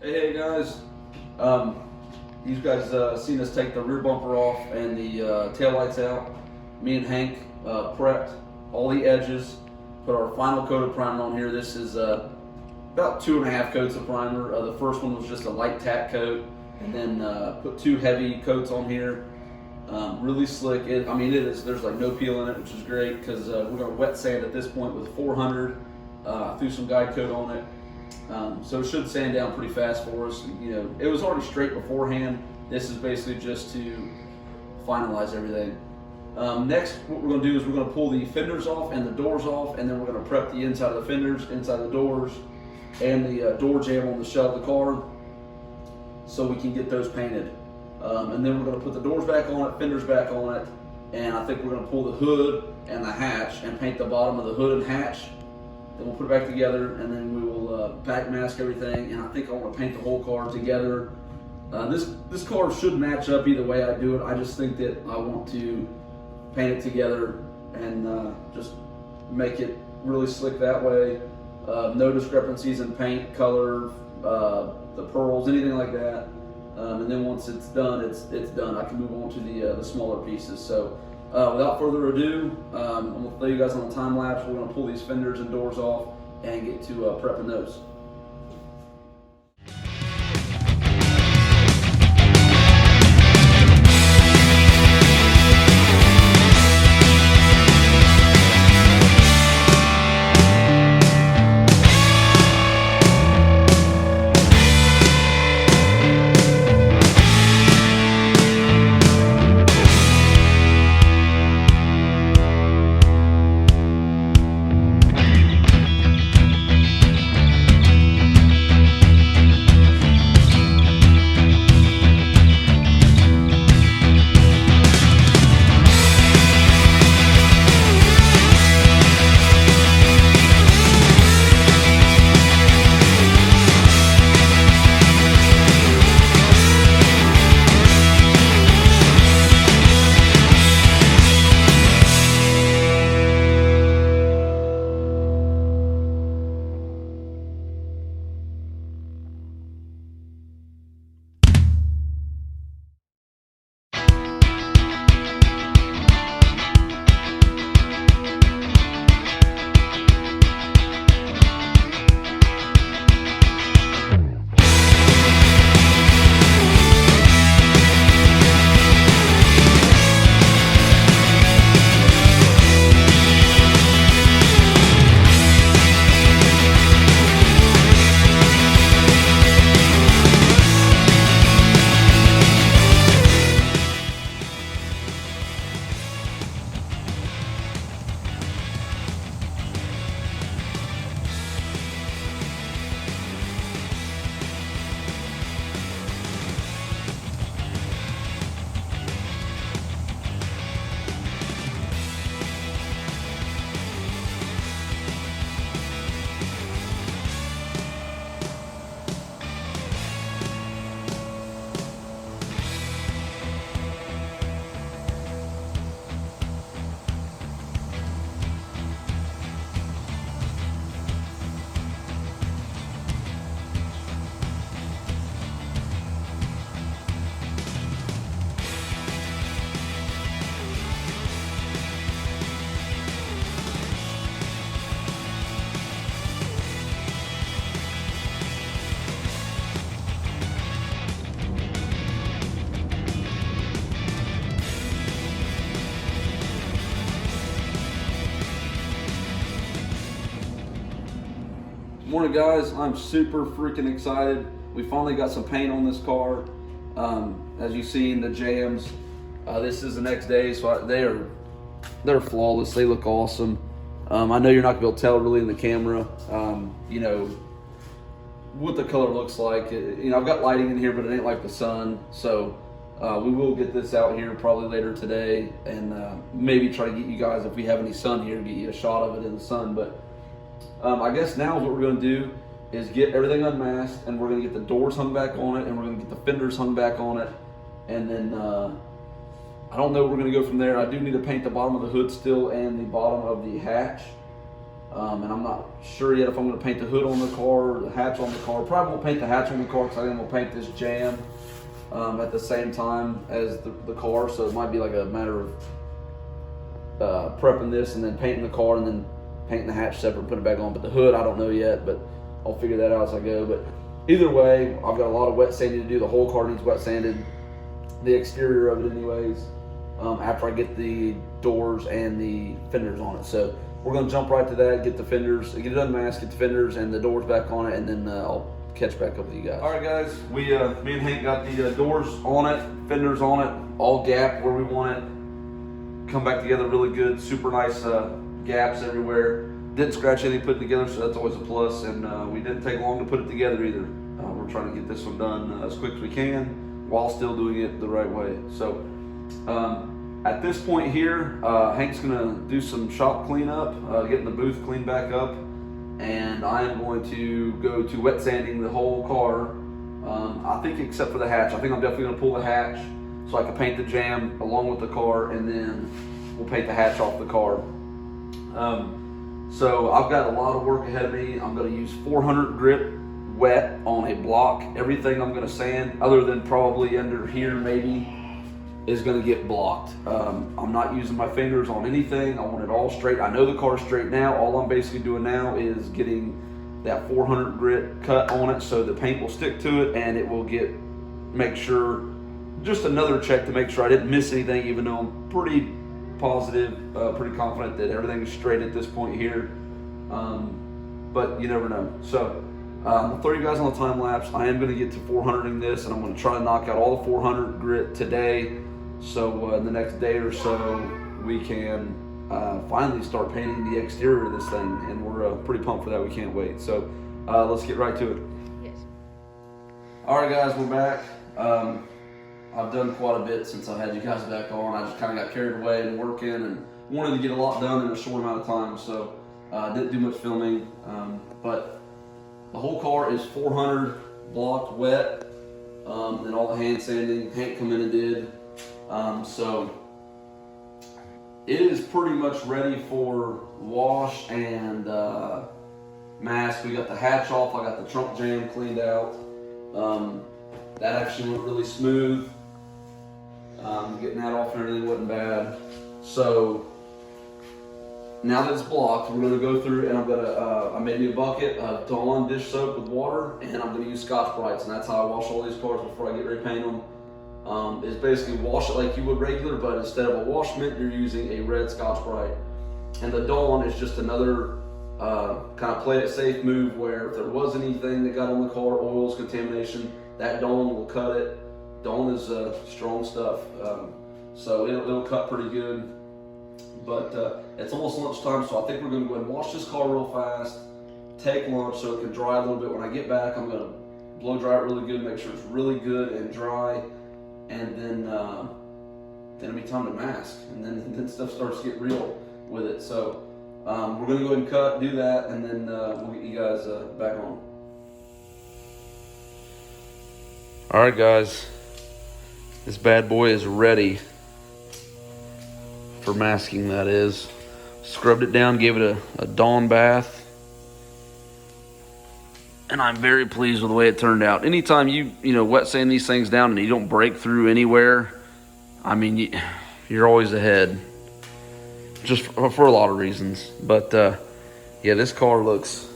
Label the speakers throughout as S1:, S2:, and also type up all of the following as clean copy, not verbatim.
S1: Hey guys, you guys seen us take the rear bumper off and the tail lights out. Me and Hank prepped all the edges, put our final coat of primer on here. This is about 2.5 coats of primer. The first one was just a light tack coat, and then put 2 heavy coats on here. Really slick. It is. There's like no peel in it, which is great because we're gonna wet sand at this point with 400. Threw some guide coat on it. So it should sand down pretty fast for us. You know, it was already straight beforehand. This is basically just to finalize everything. Next, what we're going to do is we're going to pull the fenders off and the doors off, and then we're going to prep the inside of the fenders, inside the doors, and the door jamb on the shell of the car so we can get those painted. And then we're going to put the doors back on it, fenders back on it, and I think we're going to pull the hood and the hatch and paint the bottom of the hood and hatch. Then we'll put it back together, and then we will back mask everything. And I think I want to paint the whole car together. This car should match up either way I do it. I just think that I want to paint it together and just make it really slick that way. No discrepancies in paint, color, the pearls, anything like that. And then once it's done, it's done. I can move on to the smaller pieces. So. Without further ado, I'm going to throw you guys on a time lapse. We're going to pull these fenders and doors off and get to prepping those. Morning guys, I'm super freaking excited. We finally got some paint on this car. As you've seen, the jams, this is the next day, so they're flawless. They look awesome. I know you're not gonna be able to tell really in the camera, you know, what the color looks like. You know, I've got lighting in here, but it ain't like the sun. So we will get this out here probably later today, and maybe try to get you guys, if we have any sun here, get you a shot of it in the sun. But I guess now what we're going to do is get everything unmasked, and we're going to get the doors hung back on it, and we're going to get the fenders hung back on it, and then I don't know where we're going to go from there. I do need to paint the bottom of the hood still and the bottom of the hatch. And I'm not sure yet if I'm going to paint the hood on the car or the hatch on the car. Probably won't paint the hatch on the car because I think I'm going to paint this jam at the same time as the car. So it might be like a matter of prepping this and then painting the car and then painting the hatch separate and putting it back on. But the hood, I don't know yet, but I'll figure that out as I go. But either way, I've got a lot of wet sanding to do. The whole car needs wet sanded, the exterior of it anyways, after I get the doors and the fenders on it. So we're going to jump right to that, get the fenders, get it unmasked, get the fenders and the doors back on it, and then I'll catch back up with you guys. All right, guys, me and Hank got the doors on it, fenders on it, all gapped where we want it. Come back together really good, super nice gaps everywhere. Didn't scratch anything put it together, so that's always a plus. And we didn't take long to put it together either. We're trying to get this one done as quick as we can while still doing it the right way. So at this point here, Hank's gonna do some shop cleanup, getting the booth cleaned back up, and I am going to go to wet sanding the whole car. I think except for the hatch. I think I'm definitely gonna pull the hatch so I can paint the jam along with the car, and then we'll paint the hatch off the car. So I've got a lot of work ahead of me. I'm gonna use 400 grit wet on a block. Everything I'm gonna sand, other than probably under here maybe, is gonna get blocked. I'm not using my fingers on anything. I want it all straight. I know the car's straight now. All I'm basically doing now is getting that 400 grit cut on it so the paint will stick to it and it will make sure, just another check to make sure I didn't miss anything, even though I'm pretty positive, pretty confident that everything is straight at this point here. But you never know. So I'll throw you guys on the time lapse. I am gonna get to 400ing this, and I'm gonna try to knock out all the 400 grit today. So in the next day or so, we can finally start painting the exterior of this thing, and we're pretty pumped for that. We can't wait. So let's get right to it.
S2: Yes.
S1: All right, guys, we're back. I've done quite a bit since I had you guys back on. I just kind of got carried away and working and wanted to get a lot done in a short amount of time, so didn't do much filming. But the whole car is 400 blocked wet, and all the hand sanding Hank come in and did. So it is pretty much ready for wash and mask. We got the hatch off. I got the trunk jam cleaned out. That actually went really smooth. Getting that off and everything wasn't bad. So now that it's blocked, we're gonna go through and I made me a bucket of Dawn dish soap with water, and I'm gonna use Scotch-Brites, and that's how I wash all these cars before I get ready to paint them. Is basically wash it like you would regular, but instead of a wash mitt, you're using a red Scotch-Brite. And the Dawn is just another kind of play it safe move where if there was anything that got on the car, oils, contamination, that Dawn will cut it. Dawn is strong stuff, so it'll cut pretty good. But it's almost lunchtime, so I think we're gonna go ahead and wash this car real fast, take lunch so it can dry a little bit. When I get back, I'm gonna blow dry it really good, make sure it's really good and dry, and then it'll be time to mask, and then stuff starts to get real with it. So we're gonna go ahead and do that, and then we'll get you guys back on. All right, guys, this bad boy is ready for masking. That is, scrubbed it down, gave it a Dawn bath, and I'm very pleased with the way it turned out. Anytime you wet sand these things down and you don't break through anywhere, I mean, you're always ahead, just for a lot of reasons. But yeah, this car looks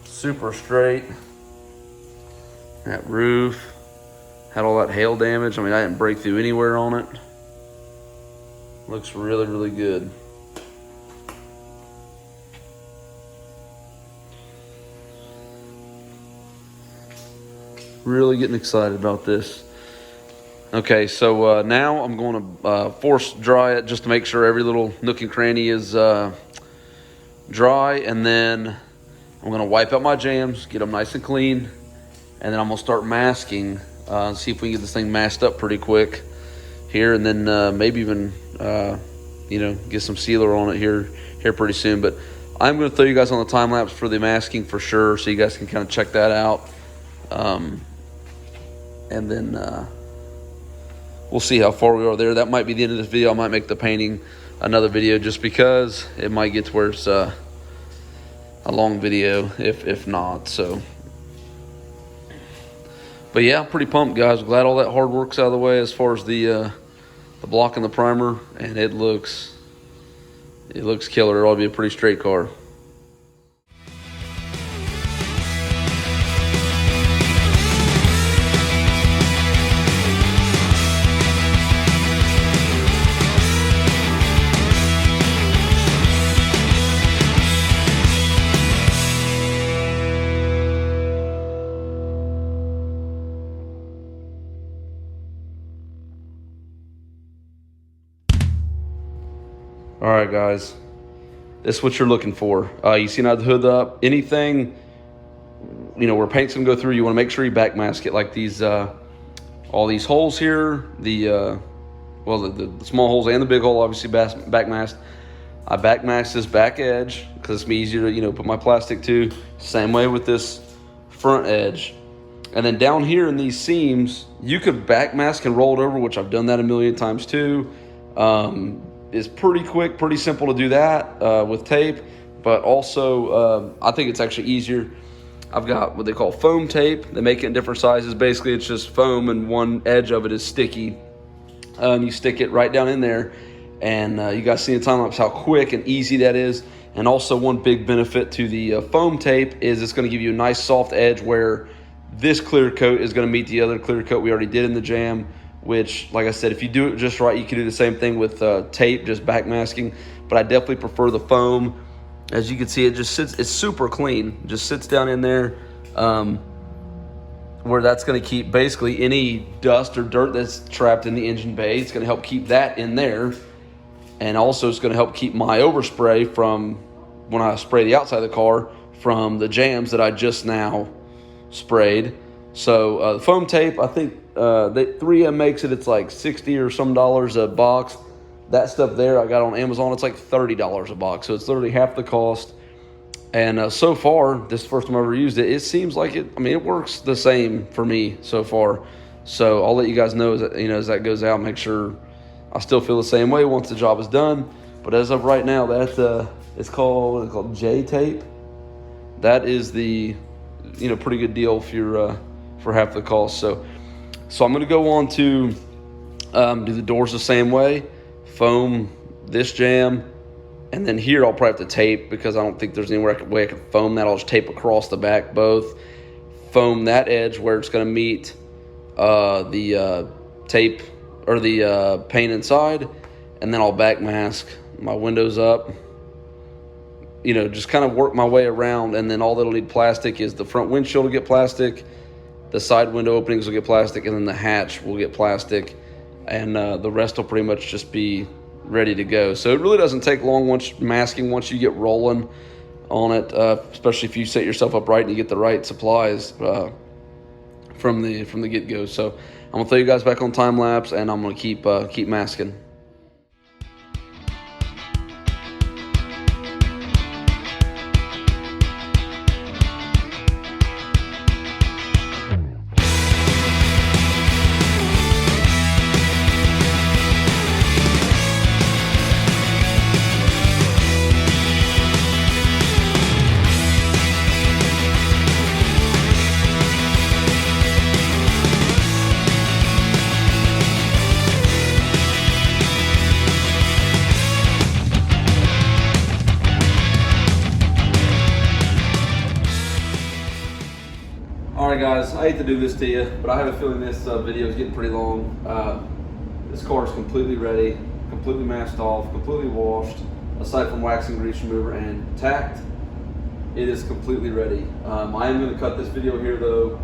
S1: super straight. That roof had all that hail damage. I mean, I didn't break through anywhere on it. Looks really, really good. Really getting excited about this. Okay, so now I'm going to force dry it just to make sure every little nook and cranny is dry, and then I'm going to wipe out my jams, get them nice and clean, and then I'm going to start masking, see if we can get this thing masked up pretty quick here, and then maybe even get some sealer on it here pretty soon. But I'm going to throw you guys on the time lapse for the masking for sure, so you guys can kind of check that out, and then we'll see how far we are there. That might be the end of this video. I might make the painting another video just because it might get to where it's long video if not. So, but yeah, I'm pretty pumped, guys. Glad all that hard work's out of the way as far as the block and the primer, and it looks killer. It ought to be a pretty straight car. All right, guys, this is what you're looking for. You see now the hood up. Anything, where paint's gonna go through, you want to make sure you backmask it. Like these, all these holes here, the small holes and the big hole, obviously backmasked. I backmasked this back edge because it's easier to, put my plastic to. Same way with this front edge. And then down here in these seams, you could backmask and roll it over, which I've done that a million times too. It's pretty quick, pretty simple to do that with tape, but also I think it's actually easier. I've got what they call foam tape. They make it in different sizes. Basically, it's just foam and one edge of it is sticky. And you stick it right down in there, and you guys see in time lapse how quick and easy that is. And also one big benefit to the foam tape is it's gonna give you a nice soft edge where this clear coat is gonna meet the other clear coat we already did in the jam. Which, like I said, if you do it just right, you can do the same thing with tape, just backmasking. But I definitely prefer the foam. As you can see, it just sits, it's super clean. Just sits down in there where that's gonna keep basically any dust or dirt that's trapped in the engine bay. It's gonna help keep that in there. And also it's gonna help keep my overspray from, when I spray the outside of the car, from the jams that I just now sprayed. So the foam tape, I think, 3M makes it. It's like 60 or some dollars a box. That stuff there I got on Amazon. It's like $30 a box, so it's literally half the cost. And so far, this is the first time I've ever used it. It seems like it. I mean, it works the same for me so far. So I'll let you guys know as that goes out. Make sure I still feel the same way once the job is done. But as of right now, it's called J tape. That is the pretty good deal if you're for half the cost. So I'm going to go on to do the doors the same way, foam this jam, and then here I'll probably have to tape because I don't think there's any way I can foam that. I'll just tape across the back both, foam that edge where it's going to meet the tape or the paint inside, and then I'll backmask my windows up. Just kind of work my way around, and then all that'll need plastic is the front windshield will get plastic, the side window openings will get plastic, and then the hatch will get plastic, and the rest will pretty much just be ready to go. So it really doesn't take long once you get rolling on it, especially if you set yourself up right and you get the right supplies from the get-go. So I'm gonna throw you guys back on time lapse, and I'm gonna keep masking. Alright guys, I hate to do this to you, but I have a feeling this video is getting pretty long. This car is completely ready, completely masked off, completely washed, aside from waxing, grease remover, and tacked. It is completely ready. I am going to cut this video here though,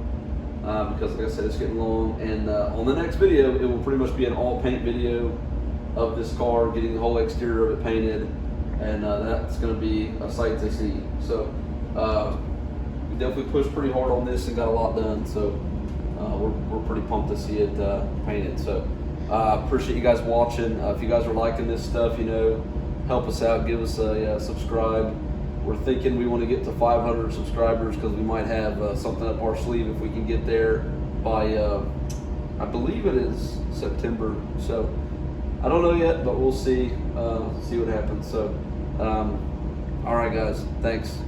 S1: because like I said, it's getting long. And on the next video, it will pretty much be an all paint video of this car, getting the whole exterior of it painted, and that's going to be a sight to see. So we definitely pushed pretty hard on this and got a lot done. So we're pretty pumped to see it painted. So appreciate you guys watching. If you guys are liking this stuff, help us out, give us a subscribe. We're thinking we want to get to 500 subscribers because we might have something up our sleeve if we can get there by, I believe it is September. So I don't know yet, but we'll see what happens. So, all right guys, thanks.